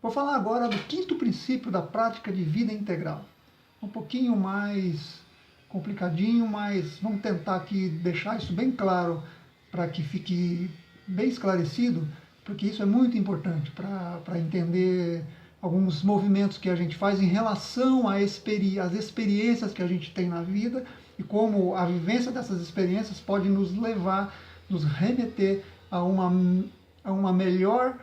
Vou falar agora do quinto princípio da prática de vida integral. Um pouquinho mais complicadinho, mas vamos tentar aqui deixar isso bem claro para que fique bem esclarecido, porque isso é muito importante para entender alguns movimentos que a gente faz em relação às experiências que a gente tem na vida e como a vivência dessas experiências pode nos levar, nos remeter a uma melhor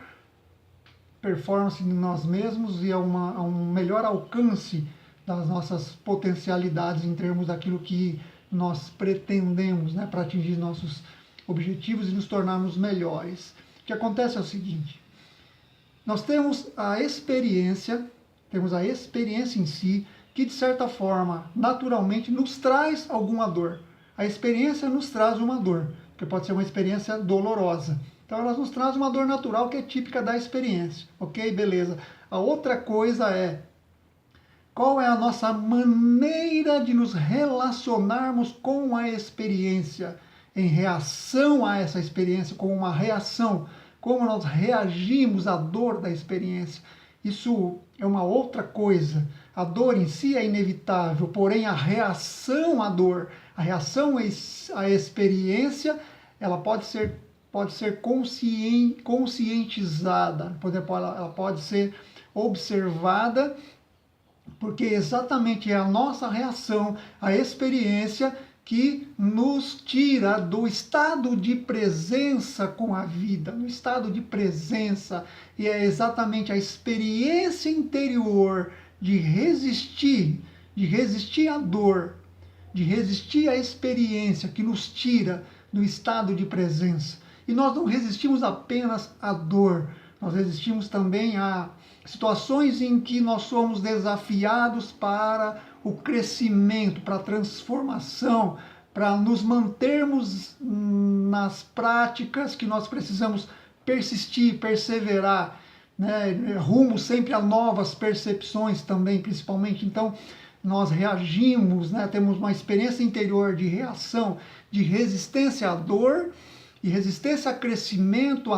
performance de nós mesmos e a um melhor alcance das nossas potencialidades em termos daquilo que nós pretendemos, né, para atingir nossos objetivos e nos tornarmos melhores. O que acontece é o seguinte: nós temos a experiência em si, que de certa forma, naturalmente, nos traz alguma dor. A experiência nos traz uma dor, que pode ser uma experiência dolorosa. Então ela nos traz uma dor natural que é típica da experiência. Ok? Beleza. A outra coisa é qual é a nossa maneira de nos relacionarmos com a experiência, em reação a essa experiência, como uma reação, como nós reagimos à dor da experiência. Isso é uma outra coisa. A dor em si é inevitável, porém a reação à dor, a reação à experiência, ela pode ser conscientizada, ela pode ser observada, porque exatamente é a nossa reação à experiência que nos tira do estado de presença com a vida, no estado de presença, e é exatamente a experiência interior de resistir à dor, de resistir à experiência que nos tira do estado de presença. E nós não resistimos apenas à dor, nós resistimos também a situações em que nós somos desafiados para o crescimento, para a transformação, para nos mantermos nas práticas que nós precisamos persistir, perseverar, né, rumo sempre a novas percepções também, principalmente. Então, nós reagimos, né, temos uma experiência interior de reação, de resistência à dor, de resistência a crescimento,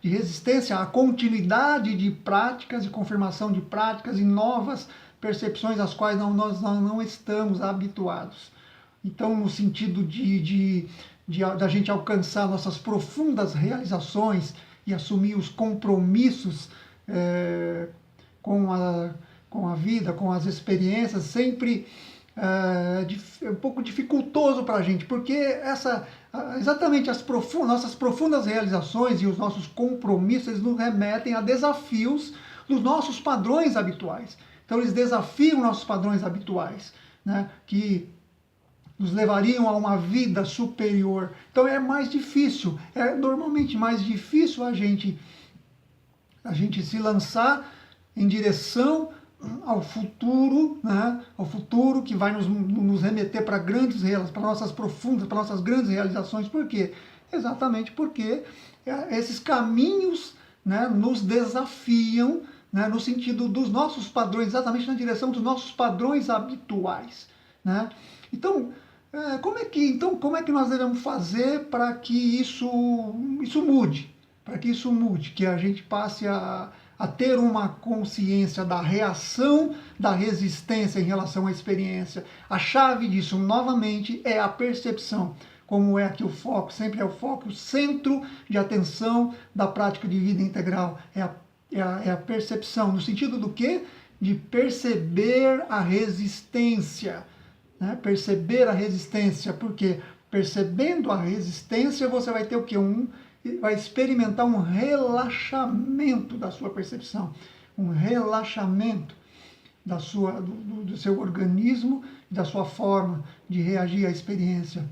de resistência à continuidade de práticas, de confirmação de práticas e novas percepções às quais nós não estamos habituados. Então, no sentido da gente alcançar nossas profundas realizações e assumir os compromissos com a vida, com as experiências, sempre é um pouco dificultoso para a gente, porque exatamente nossas profundas realizações e os nossos compromissos, eles nos remetem a desafios dos nossos padrões habituais. Então eles desafiam nossos padrões habituais, né, que nos levariam a uma vida superior. Então é mais difícil, é normalmente mais difícil a gente se lançar em direção ao futuro, né? Ao futuro que vai nos remeter para nossas profundas, para nossas grandes realizações. Por quê? Exatamente porque esses caminhos, né, nos desafiam, né, no sentido dos nossos padrões, exatamente na direção dos nossos padrões habituais, né? Então, como é que nós devemos fazer para que isso mude? Para que isso mude, que a gente passe a ter uma consciência da reação, da resistência em relação à experiência. A chave disso, novamente, é a percepção. Como é que o foco, sempre é o foco, o centro de atenção da prática de vida integral. É a percepção, no sentido do quê? De perceber a resistência. Né? Perceber a resistência, porque percebendo a resistência, você vai ter o quê? Vai experimentar um relaxamento da sua percepção, um relaxamento do seu organismo, da sua forma de reagir à experiência.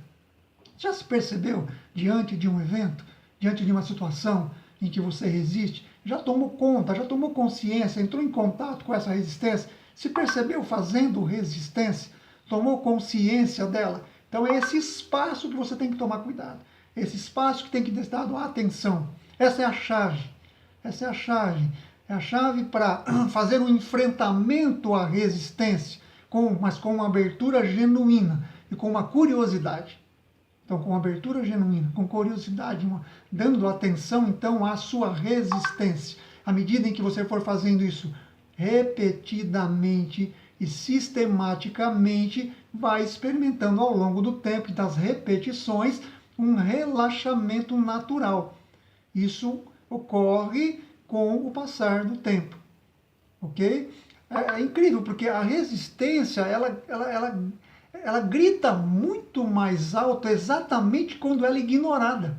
Já se percebeu diante de um evento, diante de uma situação em que você resiste? Já tomou conta, já tomou consciência, entrou em contato com essa resistência? Se percebeu fazendo resistência? Tomou consciência dela? Então é esse espaço que você tem que tomar cuidado. Esse espaço que tem que ser dado atenção. Essa é a chave. Essa é a chave. É a chave para fazer um enfrentamento à resistência, mas com uma abertura genuína e com uma curiosidade. Então, com abertura genuína, com curiosidade, dando atenção, então, à sua resistência. À medida em que você for fazendo isso repetidamente e sistematicamente, vai experimentando ao longo do tempo e das repetições um relaxamento natural. Isso ocorre com o passar do tempo, ok? É incrível, porque a resistência, ela grita muito mais alto exatamente quando ela é ignorada.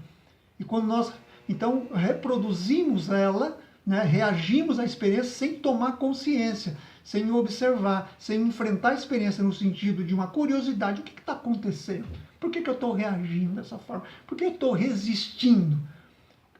E quando nós, então, reproduzimos ela, né, reagimos à experiência sem tomar consciência, sem observar, sem enfrentar a experiência no sentido de uma curiosidade. O que está acontecendo? Por que eu estou reagindo dessa forma? Por que eu estou resistindo?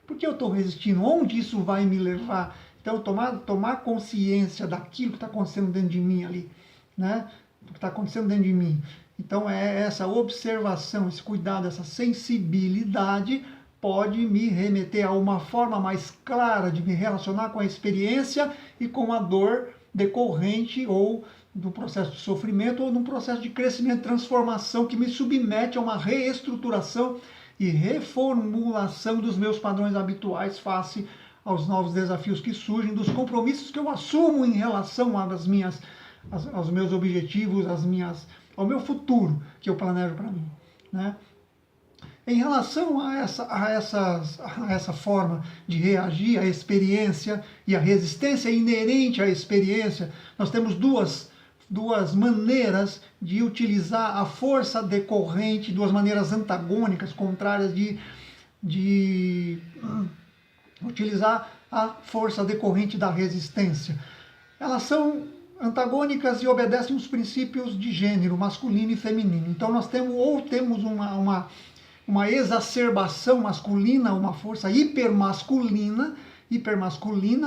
Por que eu estou resistindo? Onde isso vai me levar? Então, tomar consciência daquilo que está acontecendo dentro de mim ali, né? Do que está acontecendo dentro de mim. Então, é essa observação, esse cuidado, essa sensibilidade pode me remeter a uma forma mais clara de me relacionar com a experiência e com a dor decorrente ou do processo de sofrimento ou num processo de crescimento, transformação que me submete a uma reestruturação e reformulação dos meus padrões habituais face aos novos desafios que surgem, dos compromissos que eu assumo em relação aos meus objetivos, ao meu futuro que eu planejo para mim, né? Em relação a essa forma de reagir à experiência e à resistência inerente à experiência, nós temos duas maneiras de utilizar a força decorrente, duas maneiras antagônicas, contrárias de utilizar a força decorrente da resistência. Elas são antagônicas e obedecem os princípios de gênero, masculino e feminino. Então nós temos uma exacerbação masculina, uma força hipermasculina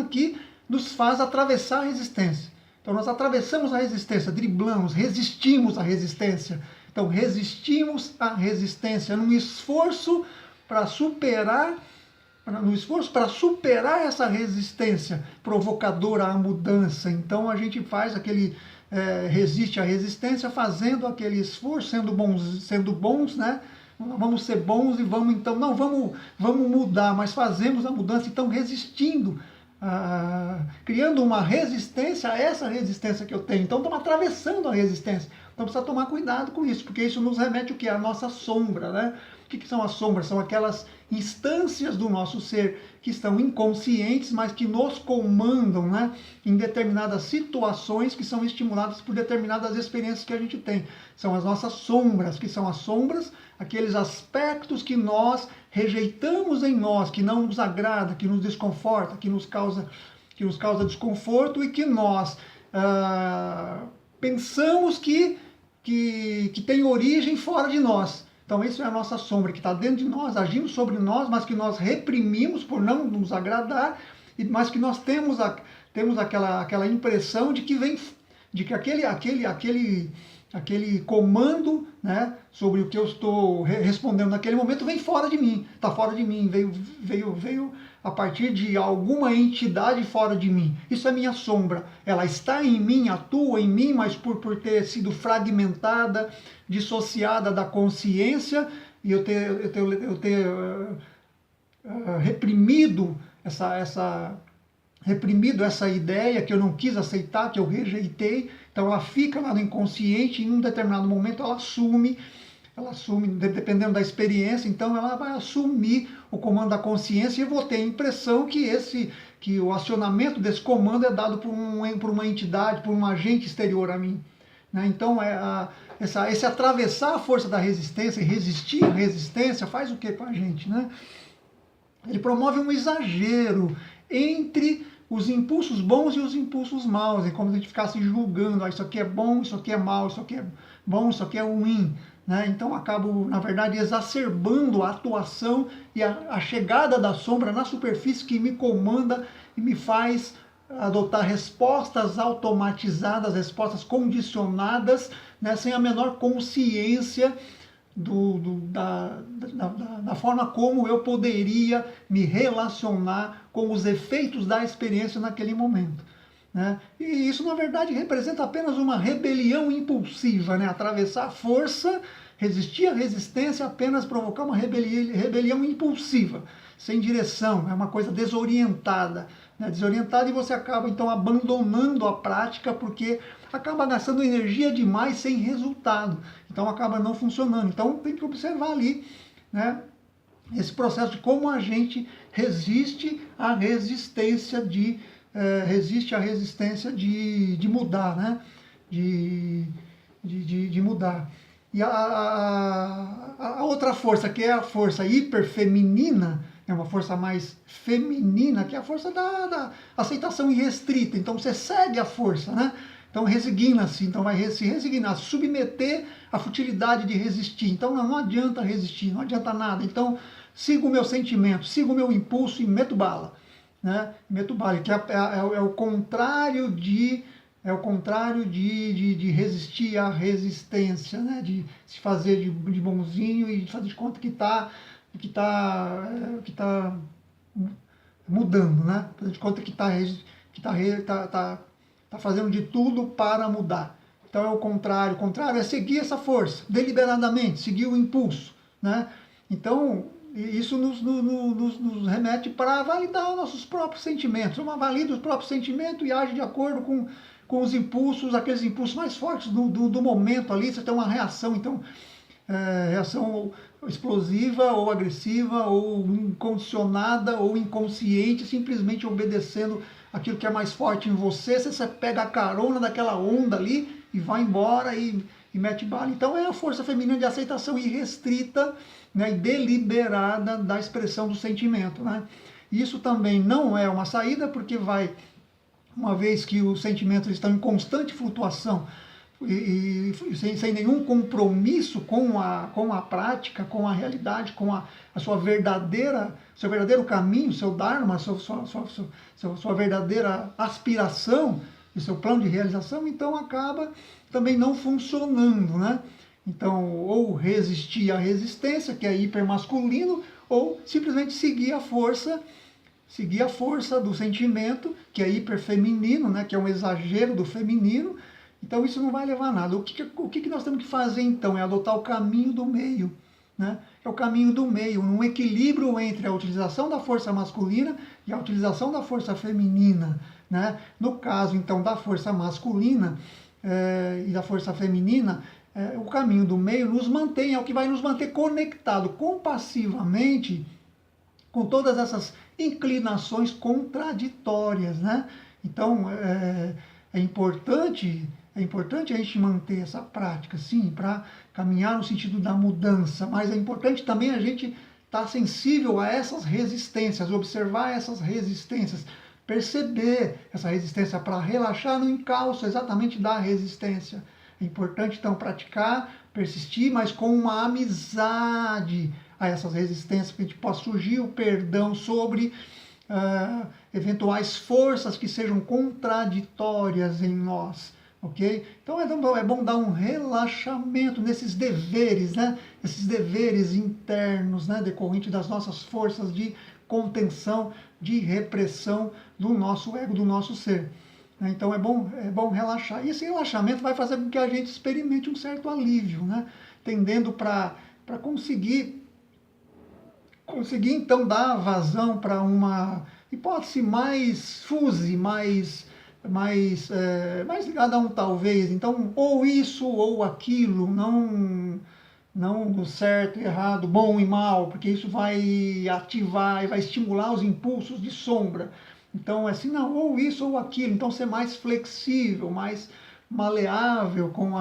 que nos faz atravessar a resistência. Então nós atravessamos a resistência, driblamos, resistimos à resistência. Então resistimos à resistência no esforço para superar essa resistência provocadora à mudança. Então a gente faz resiste à resistência fazendo aquele esforço, sendo bons, né? Vamos ser bons e vamos mudar, mas fazemos a mudança, então resistindo, criando uma resistência a essa resistência que eu tenho. Então estamos atravessando a resistência. Então precisa tomar cuidado com isso, porque isso nos remete o quê? A nossa sombra, né? O que são as sombras? São aquelas instâncias do nosso ser que estão inconscientes, mas que nos comandam, né, em determinadas situações que são estimuladas por determinadas experiências que a gente tem. São as nossas sombras, que são as sombras, aqueles aspectos que nós rejeitamos em nós, que não nos agrada, que nos desconforta, que nos causa desconforto e que nós pensamos que tem origem fora de nós. Então isso é a nossa sombra, que está dentro de nós, agindo sobre nós, mas que nós reprimimos por não nos agradar, mas que nós temos aquela impressão de que aquele comando, né, sobre o que eu estou respondendo naquele momento vem fora de mim, está fora de mim, veio a partir de alguma entidade fora de mim. Isso é minha sombra. Ela está em mim, atua em mim, mas por ter sido fragmentada, dissociada da consciência, e eu ter reprimido essa ideia que eu não quis aceitar, que eu rejeitei. Então ela fica lá no inconsciente e em um determinado momento ela assume, dependendo da experiência, então ela vai assumir o comando da consciência e eu vou ter a impressão que o acionamento desse comando é dado por uma entidade, por um agente exterior a mim, né? Então esse atravessar a força da resistência e resistir à resistência faz o que com a gente, né? Ele promove um exagero entre os impulsos bons e os impulsos maus, é como se a gente ficasse julgando, isso aqui é bom, isso aqui é mal, isso aqui é bom, isso aqui é ruim, né? Então acabo, na verdade, exacerbando a atuação e a chegada da sombra na superfície que me comanda e me faz adotar respostas automatizadas, respostas condicionadas, né, sem a menor consciência da forma como eu poderia me relacionar com os efeitos da experiência naquele momento, né? E isso, na verdade, representa apenas uma rebelião impulsiva, né? Atravessar a força, resistir à resistência, apenas provocar uma rebelião impulsiva, sem direção, é uma coisa desorientada, né, desorientado, e você acaba então abandonando a prática porque acaba gastando energia demais sem resultado. Então acaba não funcionando. Então tem que observar ali, né, esse processo de como a gente resiste à resistência de mudar, né? De mudar. E a outra força, que é a força hiperfeminina, é uma força mais feminina, que é a força da aceitação irrestrita. Então você cede à força, né? Então resigna-se, então vai se resignar, se submeter à futilidade de resistir. Então não adianta resistir, não adianta nada. Então sigo o meu sentimento, sigo o meu impulso e meto bala, né? Meto bala, que é o contrário de resistir à resistência, né? De se fazer de bonzinho e de fazer de conta que tá mudando, né? Fazer de conta que tá fazendo de tudo para mudar. Então é o contrário. O contrário é seguir essa força, deliberadamente, seguir o impulso, né? Então, isso nos remete para validar os nossos próprios sentimentos. Uma valida os próprios sentimentos e age de acordo com os impulsos, aqueles impulsos mais fortes do momento ali. Você tem uma reação, então, reação explosiva ou agressiva ou incondicionada ou inconsciente, simplesmente obedecendo aquilo que é mais forte em você. Você pega a carona daquela onda ali e vai embora e mete bala. Então é a força feminina de aceitação irrestrita, né, e deliberada da expressão do sentimento, né? Isso também não é uma saída, porque uma vez que os sentimentos estão em constante flutuação e sem nenhum compromisso com a prática, com a realidade, com a sua seu verdadeiro caminho, seu dharma, sua verdadeira aspiração e seu plano de realização, então acaba também não funcionando, né? Então, ou resistir à resistência, que é hipermasculino, ou simplesmente seguir a força do sentimento, que é hiperfeminino, né, que é um exagero do feminino. Então isso não vai levar a nada. O que nós temos que fazer então? É adotar o caminho do meio, né? É o caminho do meio, um equilíbrio entre a utilização da força masculina e a utilização da força feminina, né? No caso então da força masculina e da força feminina, o caminho do meio é o que vai nos manter conectado compassivamente com todas essas inclinações contraditórias, né? Então é importante a gente manter essa prática, sim, para caminhar no sentido da mudança, mas é importante também a gente estar sensível a essas resistências, observar essas resistências, perceber essa resistência para relaxar no encalço exatamente da resistência. É importante, então, praticar, persistir, mas com uma amizade a essas resistências, que a gente possa surgir o perdão sobre eventuais forças que sejam contraditórias em nós, ok? Então é bom dar um relaxamento nesses deveres, né? Esses deveres internos, né? Decorrente das nossas forças de contenção, de repressão do nosso ego, do nosso ser. Então é bom relaxar. E esse relaxamento vai fazer com que a gente experimente um certo alívio, né? Tendendo para conseguir então dar vazão para uma hipótese mais fútil, mais ligada a um talvez. Então, ou isso ou aquilo, não do certo e errado, bom e mal, porque isso vai ativar e vai estimular os impulsos de sombra. Então, assim, não, ou isso ou aquilo. Então, ser mais flexível, mais maleável com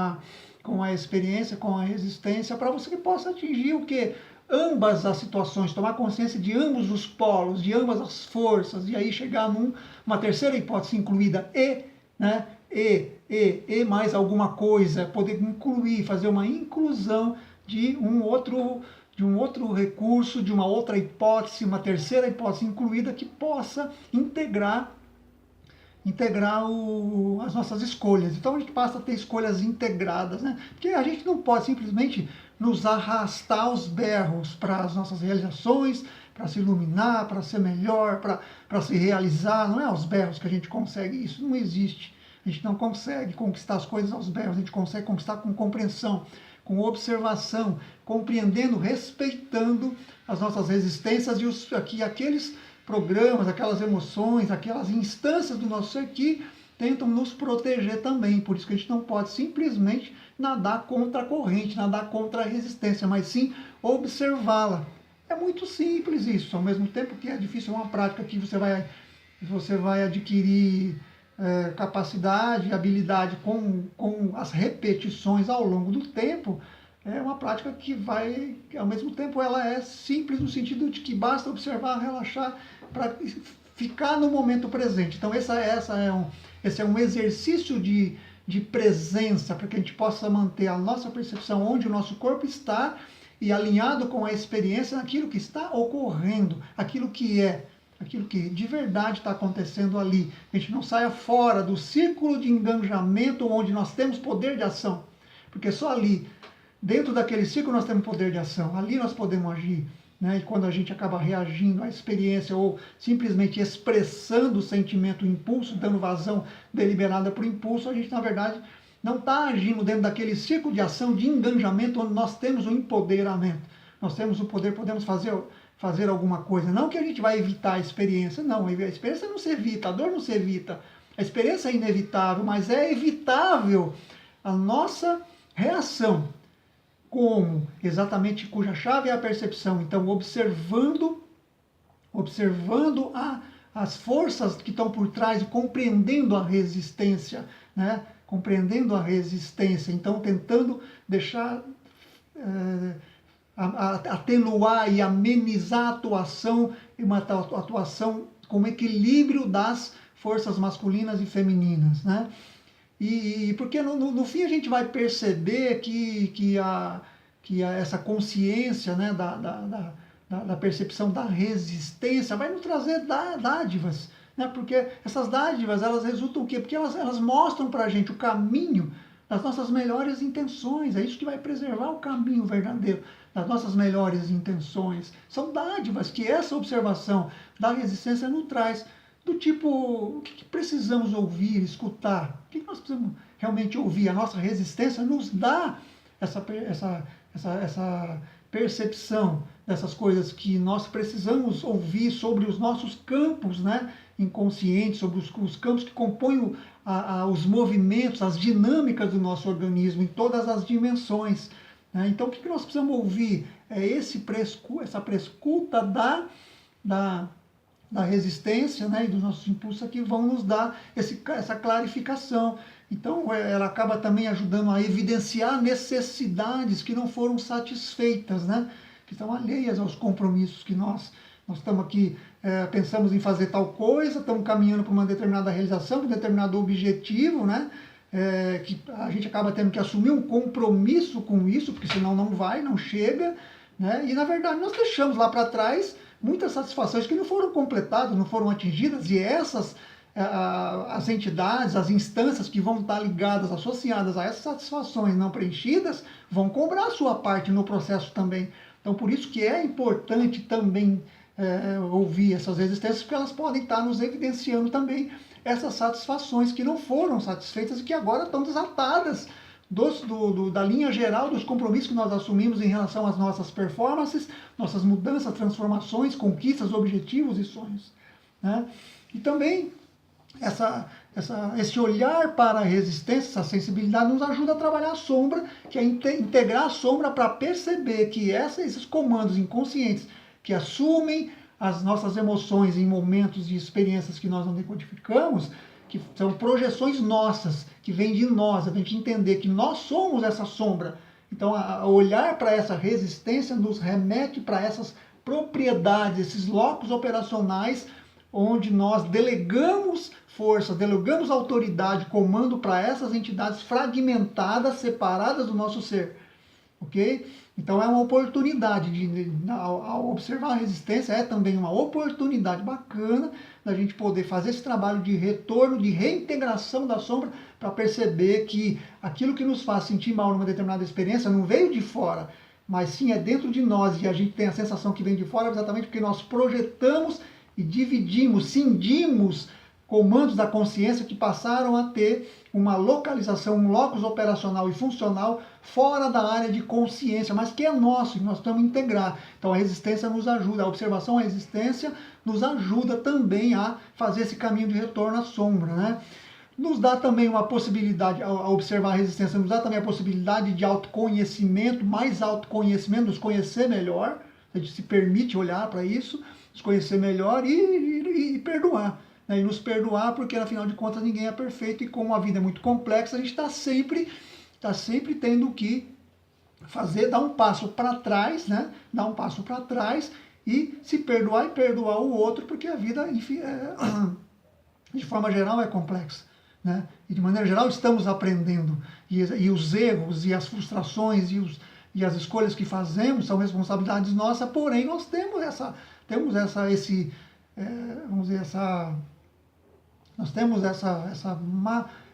a experiência, com a resistência, para você que possa atingir o quê? Ambas as situações, tomar consciência de ambos os polos, de ambas as forças, e aí chegar numa terceira hipótese incluída, né? E mais alguma coisa, poder incluir, fazer uma inclusão de um outro recurso, de uma outra hipótese, uma terceira hipótese incluída que possa integrar as nossas escolhas. Então a gente passa a ter escolhas integradas, né? Porque a gente não pode simplesmente nos arrastar aos berros para as nossas realizações, para se iluminar, para ser melhor, para se realizar. Não é aos berros que a gente consegue isso, não existe. A gente não consegue conquistar as coisas aos berros, a gente consegue conquistar com compreensão, com observação, compreendendo, respeitando as nossas resistências e aqueles programas, aquelas emoções, aquelas instâncias do nosso ser que tentam nos proteger também. Por isso que a gente não pode simplesmente nadar contra a corrente, nadar contra a resistência, mas sim observá-la. É muito simples isso, ao mesmo tempo que é difícil, é uma prática que você vai adquirir capacidade, habilidade com as repetições ao longo do tempo. É uma prática que vai, ao mesmo tempo, ela é simples no sentido de que basta observar, relaxar, para ficar no momento presente. Então, esse é um exercício de presença, para que a gente possa manter a nossa percepção onde o nosso corpo está e alinhado com a experiência naquilo que está ocorrendo, aquilo que de verdade está acontecendo ali. A gente não saia fora do círculo de engajamento onde nós temos poder de ação, porque só ali, dentro daquele círculo, nós temos poder de ação, ali nós podemos agir. Né? E quando a gente acaba reagindo à experiência ou simplesmente expressando o sentimento, o impulso, dando vazão deliberada para o impulso, a gente, na verdade, não está agindo dentro daquele círculo de ação, de engajamento, onde nós temos o empoderamento. Nós temos o poder, podemos fazer alguma coisa. Não que a gente vai evitar a experiência, não. A experiência não se evita, a dor não se evita. A experiência é inevitável, mas é evitável a nossa reação. Como? Exatamente, cuja chave é a percepção. Então, observando as forças que estão por trás e compreendendo a resistência, né? Compreendendo a resistência. Então, tentando deixar, atenuar e amenizar a atuação, e uma atuação com equilíbrio das forças masculinas e femininas, né? E porque no fim a gente vai perceber que essa consciência, né, da percepção da resistência vai nos trazer dádivas. Né? Porque essas dádivas, elas resultam o quê? Porque elas mostram para a gente o caminho das nossas melhores intenções. É isso que vai preservar o caminho verdadeiro das nossas melhores intenções. São dádivas que essa observação da resistência nos traz. Do tipo, o que precisamos ouvir, escutar? O que nós precisamos realmente ouvir? A nossa resistência nos dá essa percepção dessas coisas que nós precisamos ouvir sobre os nossos campos, né, inconscientes, sobre os campos que compõem os movimentos, as dinâmicas do nosso organismo, em todas as dimensões. Né? Então, o que nós precisamos ouvir? É essa prescuta da resistência, né, e dos nossos impulsos que vão nos dar essa clarificação. Então, ela acaba também ajudando a evidenciar necessidades que não foram satisfeitas, né, que estão alheias aos compromissos que nós estamos aqui, pensamos em fazer tal coisa, estamos caminhando para uma determinada realização, para um determinado objetivo, né, que a gente acaba tendo que assumir um compromisso com isso, porque senão não chega, né, e na verdade nós deixamos lá para trás muitas satisfações que não foram completadas, não foram atingidas, e as entidades, as instâncias que vão estar ligadas, associadas a essas satisfações não preenchidas, vão cobrar a sua parte no processo também. Então, por isso que é importante também ouvir essas resistências, porque elas podem estar nos evidenciando também essas satisfações que não foram satisfeitas e que agora estão desatadas da linha geral dos compromissos que nós assumimos em relação às nossas performances, nossas mudanças, transformações, conquistas, objetivos e sonhos. Né? E também esse olhar para a resistência, essa sensibilidade, nos ajuda a trabalhar a sombra, que é integrar a sombra para perceber que esses comandos inconscientes que assumem as nossas emoções em momentos e experiências que nós não decodificamos, que são projeções nossas, que vêm de nós, a gente entender que nós somos essa sombra. Então, olhar para essa resistência nos remete para essas propriedades, esses locos operacionais, onde nós delegamos força, delegamos autoridade, comando para essas entidades fragmentadas, separadas do nosso ser. Ok? Então é uma oportunidade, ao observar a resistência, é também uma oportunidade bacana da gente poder fazer esse trabalho de retorno, de reintegração da sombra, para perceber que aquilo que nos faz sentir mal numa determinada experiência não veio de fora, mas sim é dentro de nós, e a gente tem a sensação que vem de fora exatamente porque nós projetamos e dividimos, cindimos comandos da consciência que passaram a ter uma localização, um locus operacional e funcional fora da área de consciência, mas que é nosso, que nós estamos a integrar. Então a resistência nos ajuda, a observação à resistência nos ajuda também a fazer esse caminho de retorno à sombra, né? Nos dá também uma possibilidade, ao observar a resistência, nos dá também a possibilidade de autoconhecimento, mais autoconhecimento, nos conhecer melhor, a gente se permite olhar para isso, nos conhecer melhor e perdoar. Né? E nos perdoar, porque afinal de contas ninguém é perfeito e como a vida é muito complexa, a gente está sempre tendo que fazer, dar um passo para trás, né? Dar um passo para trás e se perdoar e perdoar o outro, porque a vida, enfim, de forma geral é complexa. Né? E de maneira geral estamos aprendendo. E os erros e as frustrações e as escolhas que fazemos são responsabilidades nossas, porém nós temos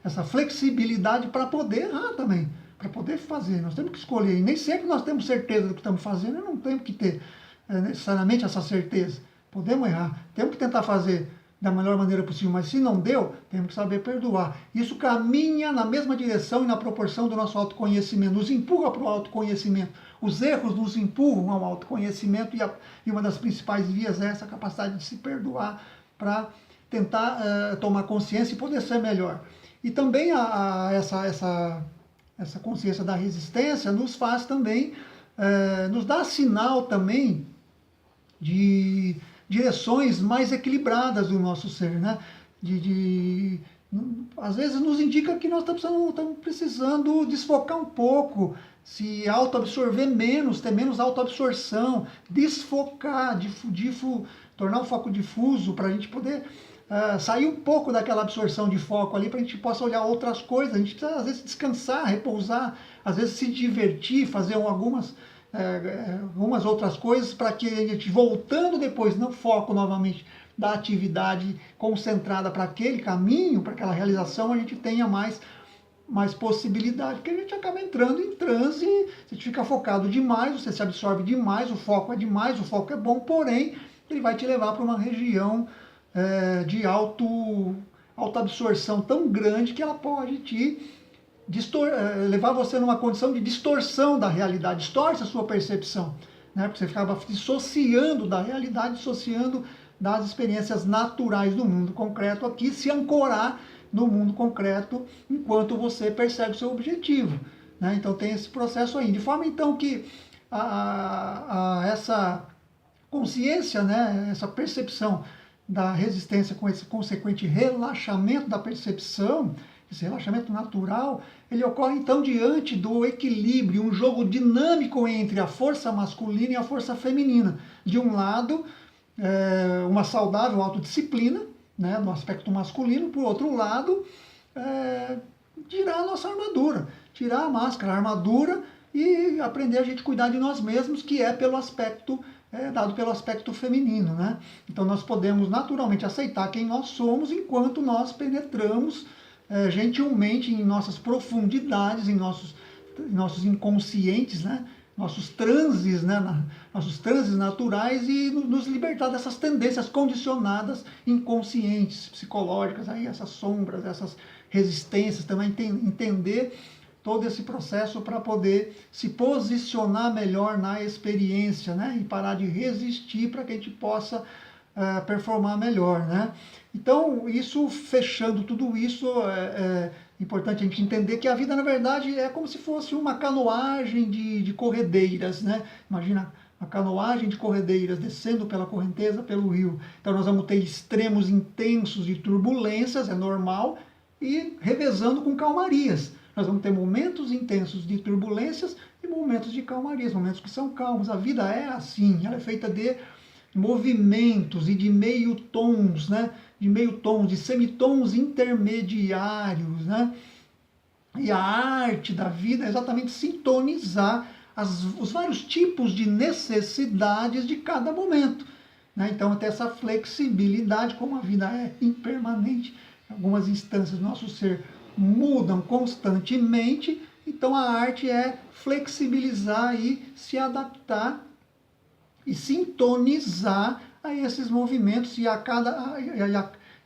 essa flexibilidade para poder errar também, para poder fazer. Nós temos que escolher. E nem sempre nós temos certeza do que estamos fazendo, e não temos que ter necessariamente essa certeza. Podemos errar, temos que tentar fazer da melhor maneira possível, mas se não deu, temos que saber perdoar. Isso caminha na mesma direção e na proporção do nosso autoconhecimento, nos empurra para o autoconhecimento. Os erros nos empurram ao autoconhecimento e uma das principais vias é essa capacidade de se perdoar para tentar tomar consciência e poder ser melhor. E também essa consciência da resistência nos faz também, nos dá sinal também de direções mais equilibradas do nosso ser, né? Às vezes nos indica que nós estamos precisando desfocar um pouco, se autoabsorver menos, ter menos autoabsorção, desfocar, tornar o foco difuso para a gente poder sair um pouco daquela absorção de foco ali, para a gente possa olhar outras coisas. A gente precisa às vezes descansar, repousar, às vezes se divertir, fazer algumas outras coisas para que a gente, voltando depois no foco novamente da atividade concentrada para aquele caminho, para aquela realização, a gente tenha mais possibilidade, porque a gente acaba entrando em transe, você fica focado demais, você se absorve demais, o foco é bom, porém ele vai te levar para uma região de autoabsorção tão grande que ela pode te levar você numa condição de distorção da realidade, distorce a sua percepção, né? Porque você ficava dissociando da realidade, dissociando das experiências naturais do mundo concreto aqui, se ancorar no mundo concreto enquanto você persegue o seu objetivo, né? Então tem esse processo aí, de forma então que essa consciência, né, essa percepção da resistência com esse consequente relaxamento da percepção, esse relaxamento natural, ele ocorre então diante do equilíbrio, um jogo dinâmico entre a força masculina e a força feminina. De um lado, uma saudável autodisciplina, né, no aspecto masculino, por outro lado, tirar a nossa armadura, tirar a máscara, a armadura e aprender a gente cuidar de nós mesmos, que é pelo aspecto dado pelo aspecto feminino, né? Então nós podemos naturalmente aceitar quem nós somos enquanto nós penetramos gentilmente em nossas profundidades, em nossos inconscientes, né? Nossos transes, né? Nossos transes naturais e nos libertar dessas tendências condicionadas inconscientes, psicológicas, aí, essas sombras, essas resistências, também entender todo esse processo para poder se posicionar melhor na experiência, né? E parar de resistir para que a gente possa performar melhor, né? Então, fechando tudo isso, é importante a gente entender que a vida, na verdade, é como se fosse uma canoagem de corredeiras, né? Imagina a canoagem de corredeiras descendo pela correnteza, pelo rio. Então, nós vamos ter extremos intensos de turbulências, é normal, e revezando com calmarias. Nós vamos ter momentos intensos de turbulências e momentos de calmarias, momentos que são calmos. A vida é assim, ela é feita de movimentos e de meio tons, né? De semitons intermediários, né? E a arte da vida é exatamente sintonizar os vários tipos de necessidades de cada momento, né? Então, até essa flexibilidade, como a vida é impermanente, algumas instâncias do nosso ser mudam constantemente, então a arte é flexibilizar e se adaptar e sintonizar a esses movimentos e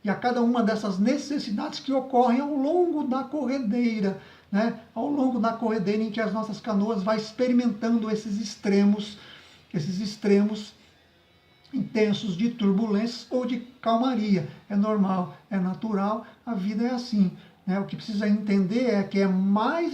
e a cada uma dessas necessidades que ocorrem ao longo da corredeira, né? Ao longo da corredeira em que as nossas canoas vai experimentando esses extremos intensos de turbulência ou de calmaria. É normal, é natural, a vida é assim, né? O que precisa entender é que é mais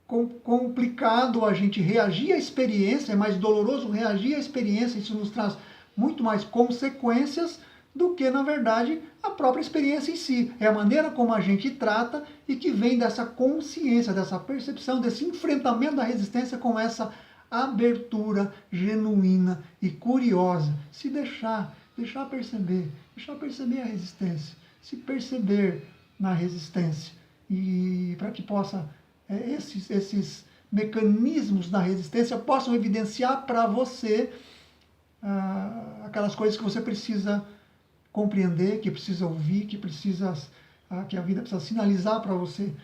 complicado a gente reagir à experiência, é mais doloroso reagir à experiência, isso nos traz muito mais consequências do que, na verdade, a própria experiência em si. É a maneira como a gente trata e que vem dessa consciência, dessa percepção, desse enfrentamento da resistência com essa abertura genuína e curiosa. Se deixar perceber a resistência, se perceber na resistência, e para que possa esses mecanismos da resistência possam evidenciar para você aquelas coisas que você precisa compreender, que precisa ouvir, que a vida precisa sinalizar para você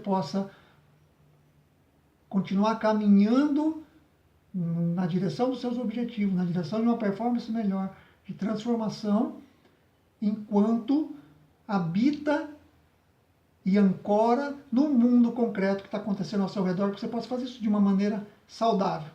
possa continuar caminhando na direção dos seus objetivos, na direção de uma performance melhor, de transformação, enquanto habita e ancora no mundo concreto que está acontecendo ao seu redor, que você possa fazer isso de uma maneira saudável.